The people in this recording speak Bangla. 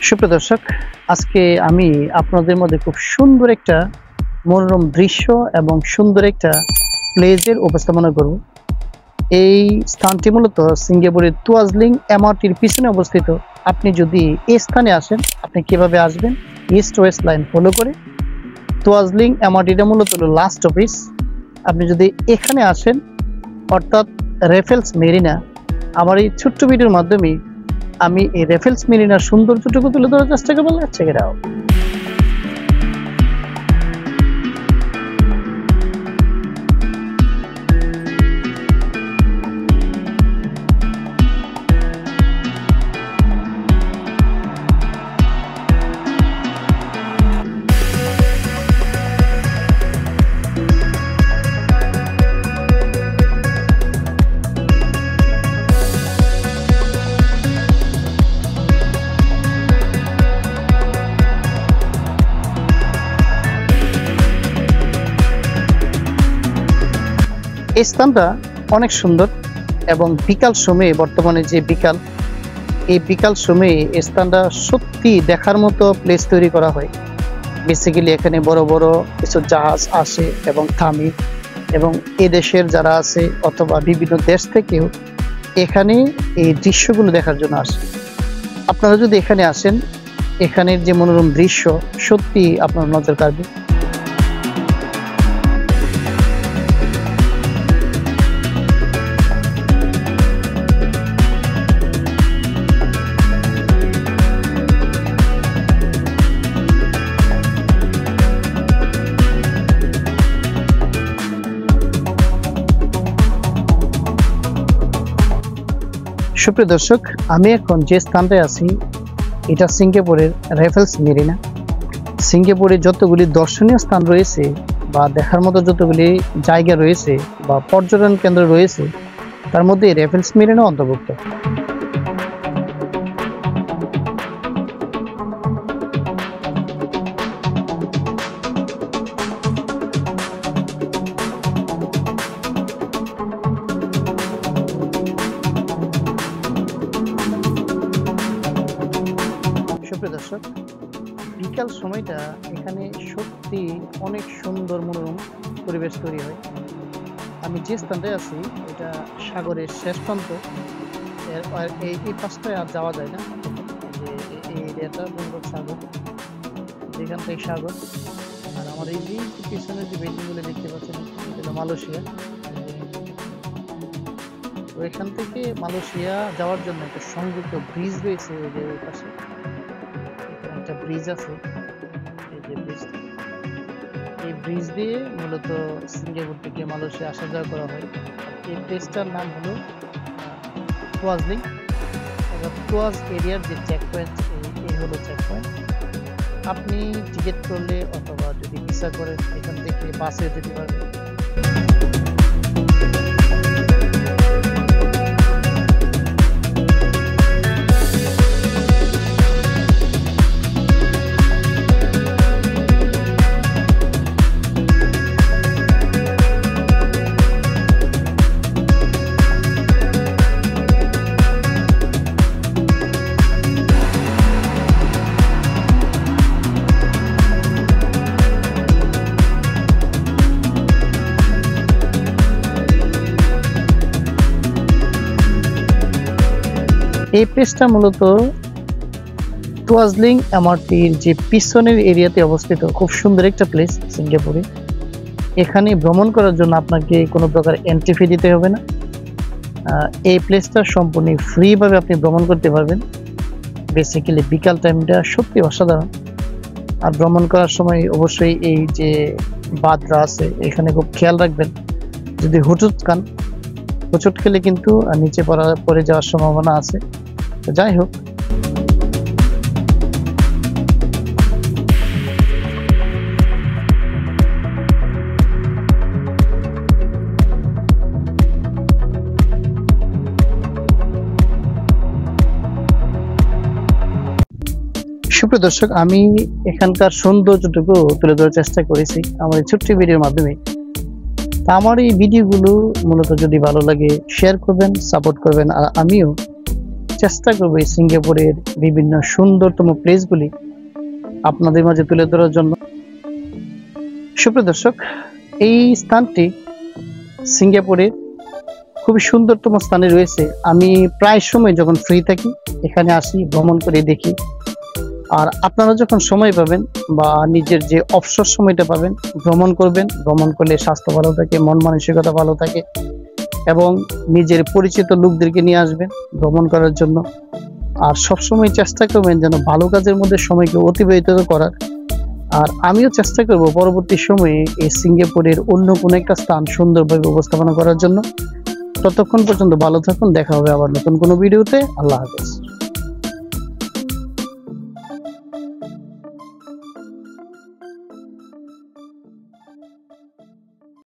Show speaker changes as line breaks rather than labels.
সুপ্রিয় দর্শক, আজকে আমি আপনাদের মধ্যে খুব সুন্দর একটা মনোরম দৃশ্য এবং সুন্দর একটা প্লেসের উপস্থাপনা করব। এই স্থানটি মূলত সিঙ্গাপুরের তুয়াজলিং এমআরটির পিছনে অবস্থিত। আপনি যদি এই স্থানে আসেন, আপনি কিভাবে আসবেন? ইস্ট ওয়েস্ট লাইন ফলো করে তুয়াজলিং এমআরটিটা মূলত লাস্ট অফিস। আপনি যদি এখানে আসেন, অর্থাৎ রেফেলস মেরিনা, আমার এই ছোট্ট ভিডিওর মাধ্যমে আমি এই রেফেলস মেরিনার সৌন্দর্যটুকু তুলে ধরার চেষ্টা করবো। Check it out. এই স্থানটা অনেক সুন্দর এবং বিকাল সময়ে, বর্তমানে যে বিকাল, এই বিকাল সময়ে এই স্থানটা সত্যি দেখার মতো প্লেস তৈরি করা হয়। বেসিক্যালি এখানে বড় বড় কিছু জাহাজ আসে এবং থামে, এবং এ দেশের যারা আছে অথবা বিভিন্ন দেশ থেকেও এখানে এই দৃশ্যগুলো দেখার জন্য আসে। আপনারা যদি এখানে আসেন, এখানের যে মনোরম দৃশ্য সত্যি আপনার নজর কাড়বে। সুপ্রিয় দর্শক, আমি এখন যে স্থানটায় আছি এটা সিঙ্গাপুরের রেফেলস মেরিনা। সিঙ্গাপুরে যতগুলি দর্শনীয় স্থান রয়েছে বা দেখার মতো যতগুলি জায়গা রয়েছে বা পর্যটন কেন্দ্র রয়েছে, তার মধ্যে রেফেলস মেরিনা অন্তর্ভুক্ত। সুপ্রিয় দর্শক, বিকাল সময়টা এখানে সত্যি অনেক সুন্দর মনোরম পরিবেশ তৈরি হয়। আমি যে স্থানটায় আছি এটা সাগরের শেষ প্রান্ত। এই পাশটায় আর যাওয়া যায় না। এই এরিয়াটা বঙ্গোপ সাগর, যেখান থেকে সাগর। আর আমার এই যে পিছনে যে বিল্ডিংগুলো দেখতে পাচ্ছেন, এটা মালয়েশিয়া। তো এখান থেকে মালয়েশিয়া যাওয়ার জন্য একটা সংযুক্ত ব্রিজ রয়েছে ওই যে ওই পাশে একটা ব্রিজ আছে। এই যে ব্রিজটা, এই ব্রিজ দিয়ে মূলত সিঙ্গাপুর থেকে মালয়েশিয়া আসা যাওয়া করা হয়। এই প্লেসটার নাম হলো তুয়াজলিং। তুয়াজ এরিয়ার যে চেক পয়েন্ট, এই হলো চেক পয়েন্ট। আপনি টিকিট করলে অথবা যদি ভিসা করেন, এখান থেকে বাসে যেতে পারবেন। এই প্লেসটা মূলত তুয়াজলিং এমআরটির যে পিছনের এরিয়াতে অবস্থিত। খুব সুন্দর একটা প্লেস সিঙ্গাপুরে। এখানে ভ্রমণ করার জন্য আপনাকে কোনো প্রকার এন্ট্রি ফি দিতে হবে না। এই প্লেসটা সম্পূর্ণ ফ্রিভাবে আপনি ভ্রমণ করতে পারবেন। বেসিক্যালি বিকাল টাইমটা সত্যি অসাধারণ। আর ভ্রমণ করার সময় অবশ্যই এই যে বাদরা আছে এখানে খুব খেয়াল রাখবেন। যদি হোঁচট খেলে কিন্তু নিচে পড়ে যাওয়ার সম্ভাবনা আছে। তো যাই হোক, সুপ্রিয় দর্শক, আমি এখানকার সৌন্দর্যটুকু তুলে ধরার চেষ্টা করেছি আমার এই ছোট্ট ভিডিওর মাধ্যমে। তা আমার এই ভিডিওগুলো মূলত যদি ভালো লাগে শেয়ার করবেন, সাপোর্ট করবেন। আর আমিও চেষ্টা করব এই সিঙ্গাপুরের বিভিন্ন সুন্দরতম প্লেসগুলি আপনাদের মাঝে তুলে ধরার জন্য। সুপ্রিয় দর্শক, এই স্থানটি সিঙ্গাপুরের খুবই সুন্দরতম স্থানে রয়েছে। আমি প্রায় সময় যখন ফ্রি থাকি এখানে আসি, ভ্রমণ করে দেখি। আর আপনারা যখন সময় পাবেন বা নিজের যে অবসর সময়টা পাবেন, ভ্রমণ করবেন। ভ্রমণ করলে স্বাস্থ্য ভালো থাকে, মন মানসিকতা ভালো থাকে এবং নিজের পরিচিত লোকদেরকে নিয়ে আসবেন ভ্রমণ করার জন্য। আর সবসময় চেষ্টা করবেন যেন ভালো কাজের মধ্যে সময়কে অতিবাহিত করার। আর আমিও চেষ্টা করব পরবর্তী সময়ে এই সিঙ্গাপুরের অন্য কোনো একটা স্থান সুন্দরভাবে উপস্থাপনা করার জন্য। ততক্ষণ পর্যন্ত ভালো থাকুন, দেখা হবে আবার নতুন কোনো ভিডিওতে। আল্লাহ হাফেজ।